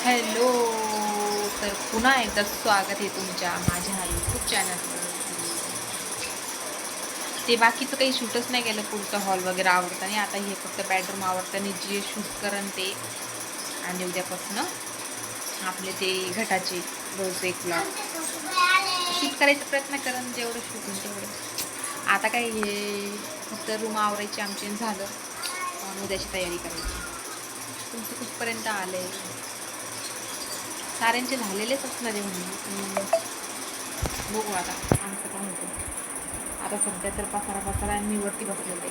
Hello. तर पुन्हा एकदा स्वागत आहे तुमच्या माझ्या यूट्यूब चॅनलवर. ते बाकीचं काही शूटच नाही केलं, पुढचं हॉल वगैरे आवडतं आणि आता हे फक्त बेडरूम आवडतं आणि जे शूट करण ते. आणि उद्यापासून आपले ते घटाचे रोज एक ब्लॉग शूट करायचा प्रयत्न करण, जेवढं शूट होईल तेवढं. आता काय हे फक्त रूम आवरायची आमची झालं आणि उद्याची तयारी करायची. तुमचं कुठपर्यंत आलंय? साऱ्यांचे झालेलेच असणार आहे म्हणून बघू आता आमचं काय होतं. आता सध्या तर पसारा आणि मी वरती बसलेले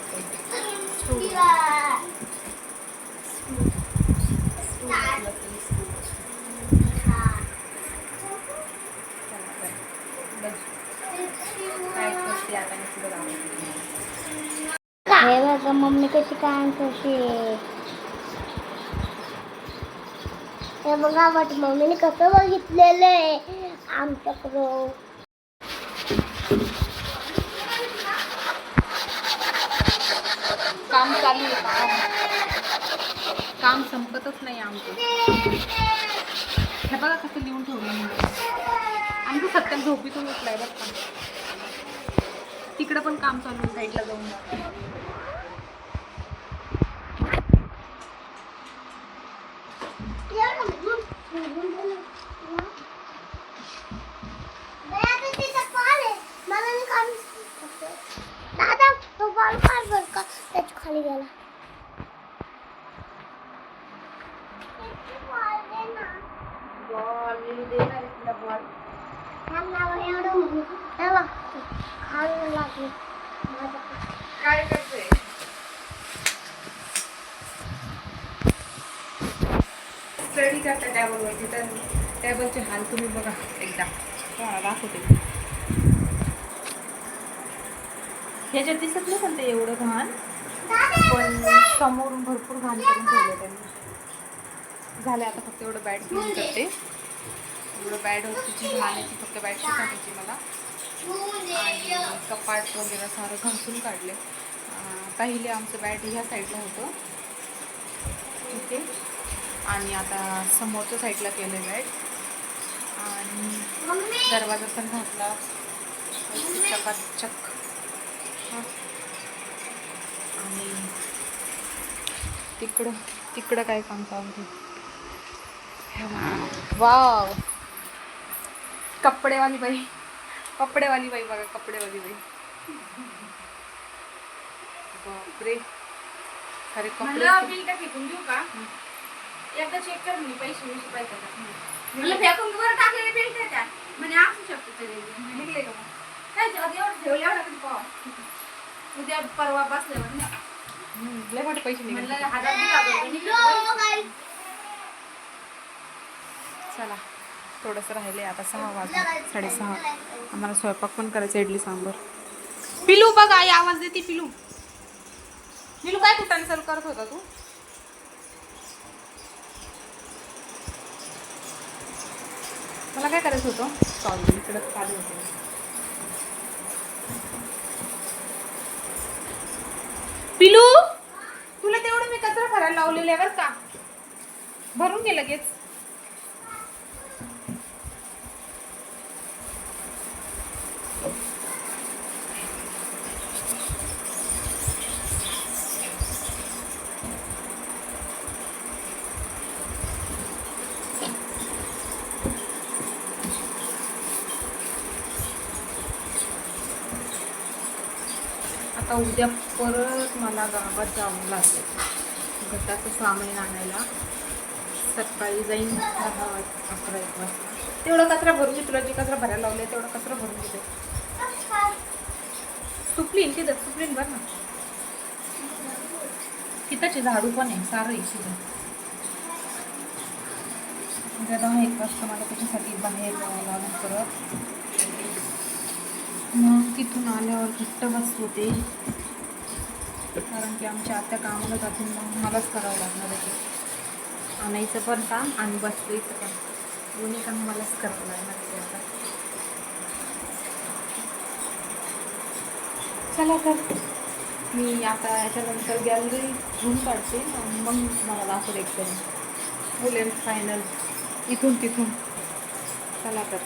काय करते आता मी पुढे जाऊ. हे बघा मम्मी कशी काय कशी हे बघा वाट मम्मीने कसं बघितलेलं आहे आमच्याकडं. काम चालू आहे, काम संपतच नाही आमचं. हे बघा कसं लिहून ठेवलं म्हणजे आमचं सत्यात झोपीतून उठलाय बघ का. तिकडं पण काम चालू आहे साईडला जाऊन. दादा तो बॉल काढ बर का त्याच्या खाली गेला. काय करतोय? स्टडी करता टेबलवरती, तर टेबलचे हाल तुम्ही बघा एकदा. दाखवते. ह्याच्यात दिसत नाही पण ते एवढं घाण, पण समोरून भरपूर घाण करून ठेवलं त्यांनी. झालं आता फक्त एवढं बॅट क्लीन करते. एवढं बॅट तिची घाण आहे ती फक्त बॅटची टाकायची मला. आणि कपाट वगैरे सारं घासून काढले. पहिले आमचं बॅट ह्या साईडला होतं इथे, आणि आता समोरच्या साईडला केलं बॅट. आणि दरवाजा पण घातला चकाचक. आणि तिकडं काय काम चालू? वाव, कपडेवाली बाई बघा, कपडेवाली बाई. बापरे, खरे कपडे. बिल का फेकून देऊ का? एकदा चेक कर मी पैसे पाहिजे. मला फेकून वर टाकलेले बिल त्या म्हणजे असू शकतो ते निघले का? काय एवढं ठेवलं एवढं कधी पाहा. उद्या परवा बसल्यावर ना लय मोठे पैसे निघाले. चला थोडंसं राहिले, आता 6 वाजले, 6:30. आम्हाला स्वयंपाक पण करायचा, इडली सांबर. पिलू बघ, आई आवाज देते. पिलू काय कुठं चालू करत होता तू? मला काय करायचं होतं, सॉरी इकडं चालू होतं. पिलू, तुला तेवढं मी कचरा भरायला लावलेलं आहे बरं का, भरून घे लगेच. आता उद्या परत मला गावात जावं लागेल घटाचं सामान आणायला. सकाळी जाईन 10-11 वाजता. तेवढा कचरा भरून घे, तुला जे कचरा भरायला लावले तेवढा कचरा भरून घेते. सुपलीन तिथं, सुपलीन भर ना. तिथंचे झाडू पण आहे, सारं आहे तिथं. उद्या 10-1 वाजता मला त्याच्यासाठी बाहेर जावं लागेल परत. मग तिथून आल्यावर घट्ट बसतो ते, कारण की आमच्या आत्या कामाला जातील, मग मलाच करावं लागणार आहे ते. आणायचं पण काम आणि बसवायचं पण, दोन्ही काम मलाच करावं लागणार आहे आता. चला तर मी आता याच्यानंतर गॅलरी झूम काढते आणि मग मला दाखवते एकदम फुल अँड फायनल इथून तिथून. चला तर.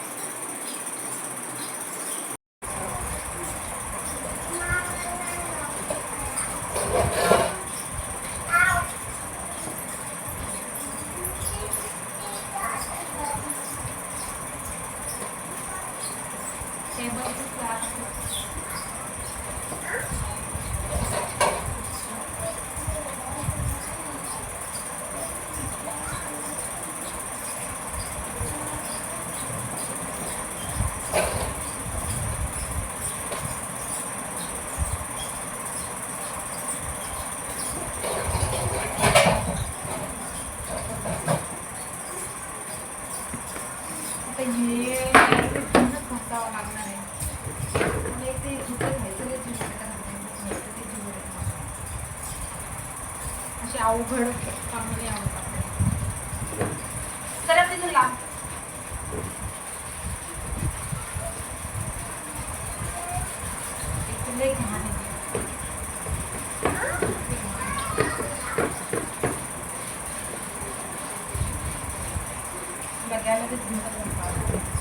घासावं लागणार आहे. अशी अवघड चांगली आवडतात. चला तिथून लांब. लई घाण आहे. बघायला ते सुंदर वाटतं.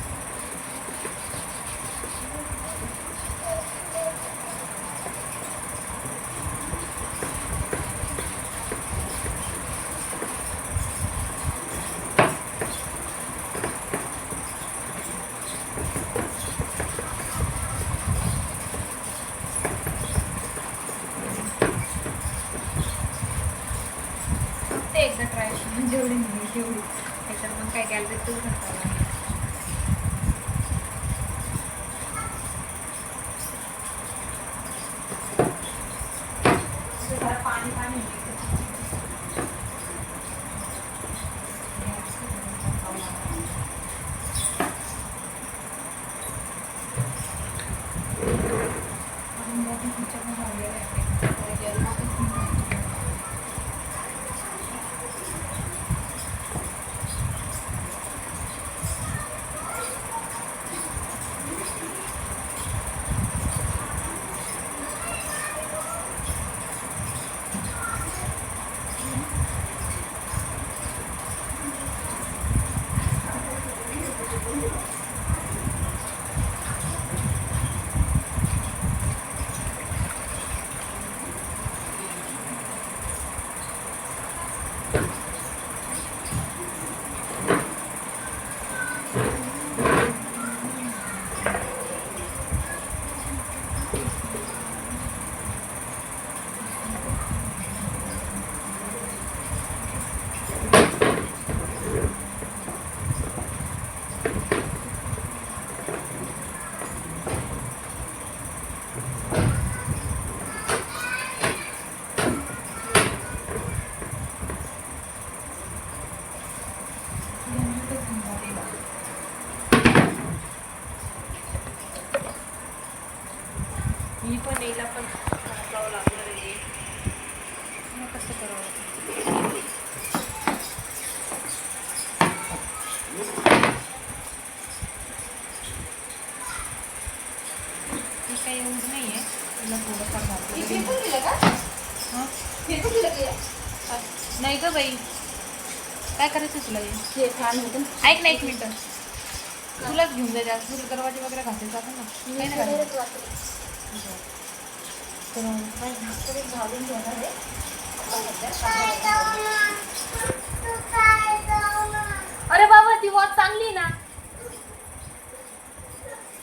ते एकदा ट्राय करून जेवढी नाही तेवढी त्याच्यात मग काय गॅलरीत ठेवू शकता. पाणी पाणी मी पण येईला पण घासावं लागणार आहे. मग कसं करावं. हे काही एवढं नाही आहे. तुला थोडंफार घालतो. हां नाही ग बाई काय करायचं तुला हे छान होतं. ऐक ना एक मिनटं तुलाच घेऊन जायचं आज तुला दरवाजे वगैरे घासायचं आपण ना काही नाही घालायचं. घालून घेणार आहे. अरे बाबा ती वॉच चांगली ना.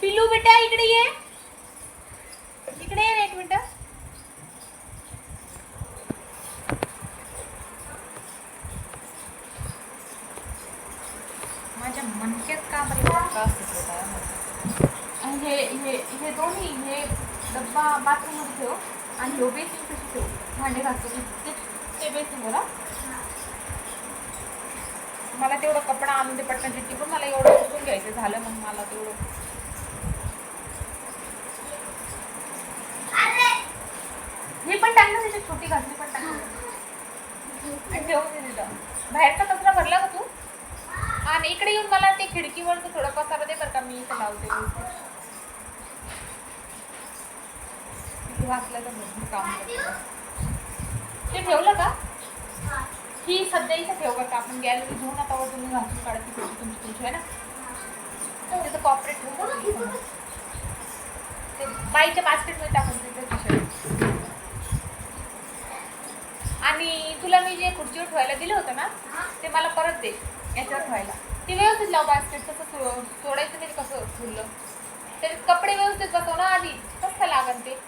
पिल्लू बेटा इकडे ये. इकडे ये ना एक मिनिट. माझ्या मणक्यात का बरे त्रास होत होता. हे दोन्ही हे डब्बा बाथरूम मध्ये ठेव आणि ह्यो बेसिन कशी ठेव भांडे घासतो ते बेसिन बरं. मला तेवढं कपडा आणून दे पटकन चिट्टी पण मला एवढं उचलून घ्यायचं झालं मग मला तेवढं. हे पण टाकलं त्याच्यात छोटी घासली पण टाकली ठेवून दे तिथं. बाहेरचा कचरा भरला का तू. आणि इकडे येऊन मला ते खिडकीवर थोडं पसारा दे बरं का मी इथं लावते. वाचलं तर भरपूर काम ते ठेवलं का. ही सध्या इथे ठेव का आपण गॅलरी घेऊन आता वर तुम्ही घासून काढा ती पेटी तुमची तुमची आहे ना. त्याचं कॉपरेट ठेवू ते बाईच्या बास्केटमध्ये टाकून तिथे टी-शर्ट. आणि तुला मी जे खुर्चीवर ठेवायला दिलं होतं ना ते मला परत दे याच्यावर ठेवायला. ती व्यवस्थित लाव बास्केट. तसं सोडायचं नाही कसं फुललं. ते कपडे व्यवस्थित बसव ना आधी. कसं लागन ते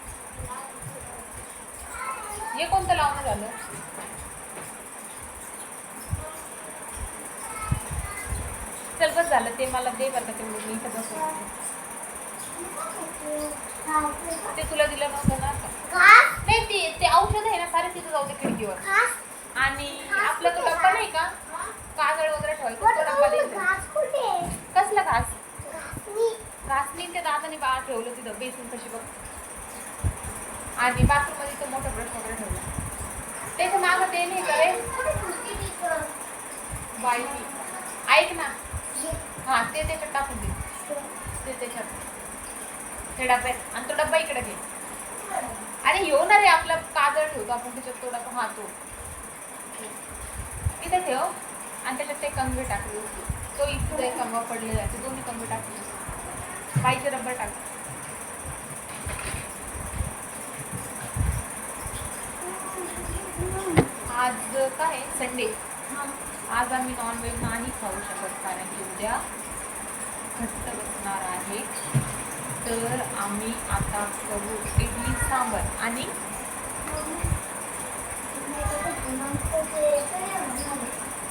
हे कोणतं लावणं झालं. चल बस झालं ते मला दे बरं का तेवढं मी इथं बसवलं. ते तुला दिलं नव्हतं ना नाही ते औषध आहे ना सारे तिथं जाऊ दे खिडकीवर. आणि आपला तो डब्बा नाही का काजळ वगैरे ठेवायचा तो डब्बा द्यायचा. कसला घास घासनी ते दादाने बाळा ठेवलं तिथं बेसिन कशी बघ. आणि बाथरूम मध्ये तो मोठा ब्रश वगैरे ठेवला. त्याच्या मागं ते नाही करे बाई ऐक ना हा ते त्याच्यात टाकून दे. ते त्याच्यात ते डब्यात आणि तो डब्बा इकडे घे. अरे येऊ ना रे आपला काजळ ठेवतो आपण त्याच्यात तो डब्बा हा तो इथे ठेव. आणि त्याच्यात ते कंगवे टाकले तो इथे कंगवा पडलेला आहे ते दोन्ही कंगवे टाकले. बाईचे रब्बर टाक. आज काय संडे. आज आम्ही नॉनव्हेज नाही खाऊ शकत कारण की उद्या घट्ट बसणार आहे. तर आम्ही आता करू इडली सांबर. आणि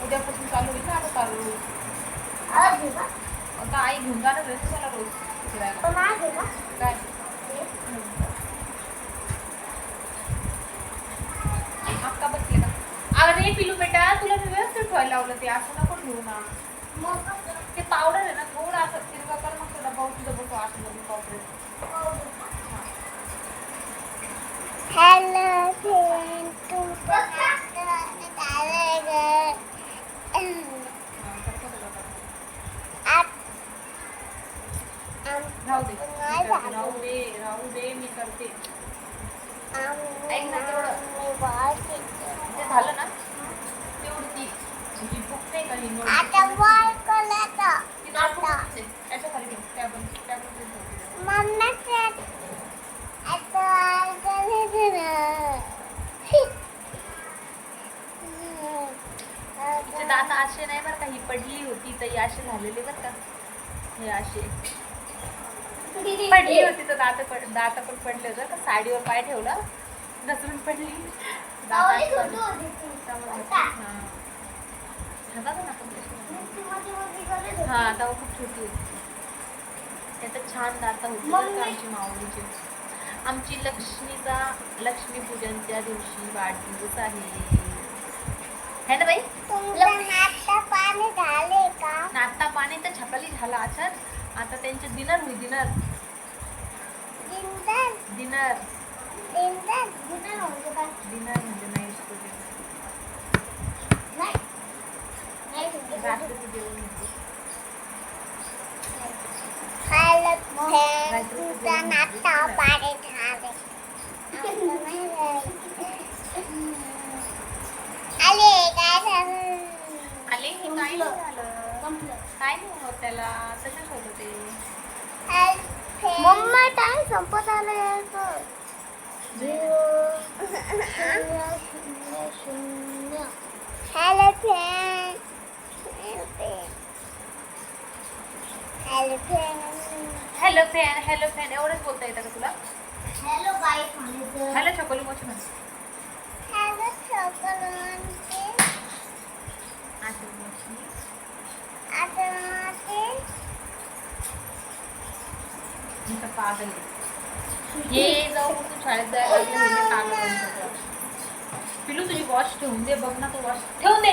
उद्यापासून चालू होईल ना आता चालू. आता आई घेऊन जाणार आहे मला रोज फिरायला. काय आत्ता बसले का. अरे पिलू बेटा तुला मी व्यवस्थित ठेवायला लावलं ते असं नको ठेवू ना. ते पावडर आहे ना थोडं असं तिरका कर मग तुला भाऊ तुझं बसू असं पावडर. हॅलो फ्रेंड राहू दे मी करते. ऐक ना तेवढं ते झालं ना तेवढी ती जी भूक नाही का हिंगोळ याच्या खाली ठेव टॅबल तिचे दात असे नाही बरं का. ही पडली होती तर असे झालेले बरं का. हे असे पडली होती तर दात पण पडले होते का. साडीवर पाय ठेवला घसरून पडली. हा आता खूप छोटी होती. त्याचं छान दात होती आमची माऊलीची. आमची लक्ष्मीपूजनच्या दिवशी वाढदिवस आहे ना बाई. नाश्ता पाणी तर छपाली झाला अचार. आता त्यांचे डिनर होईल. डिनर म्हणजे नाही रात्रीचं जेवण होतं. आले हे काय नाही झालं. काय नाही होत त्याला तसंच होतं ते. मम्मा टाइम संपत आलाय. हॅलो फ्रेंड हॅलो फ्रेंड एवढंच बोलता येतं का तुला. हॅलो बाय हॅलो चकोली मोठी म्हण. हॅलो चॉकलेट पागल ये जाऊ तू शाळेत जायला लागले पागल. पिलू तुझी वॉच ठेवून दे बघ ना. तू वॉच ठेवून दे.